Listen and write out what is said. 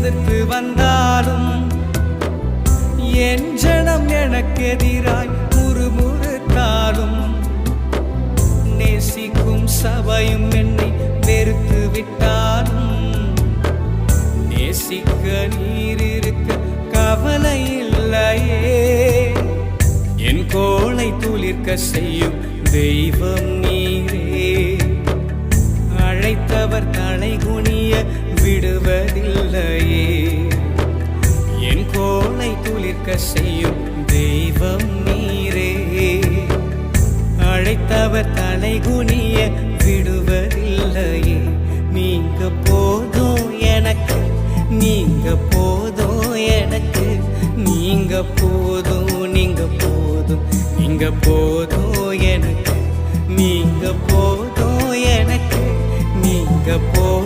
எதிர்த்து வந்தாலும் என் ஜனம் எனக்கு எதிராய் முறுமுறுத்தாலும் நேசிக்கும் சபையும் என்னை வெறுத்து விட்டாலும் நேசிக்க நீர் இருக்க கவலை இல்லையே. என் கோளை துளிர்க்க செய்யும் தெய்வம் நீரே. அழைத்தவர் தலை குனிய விடுவதில்லையே. என் கோளை துளிர்க்க செய்யும் தெய்வம் நீரே. அழைத்தவர் தலை குனிய விடுவதில்லையே. நீங்க போதும் எனக்கு, நீங்க போதும் எனக்கு, நீங்க போதும், நீங்க போதும், நீங்க போதும் எனக்கு, நீங்க போதும் எனக்கு, நீங்க போதும்.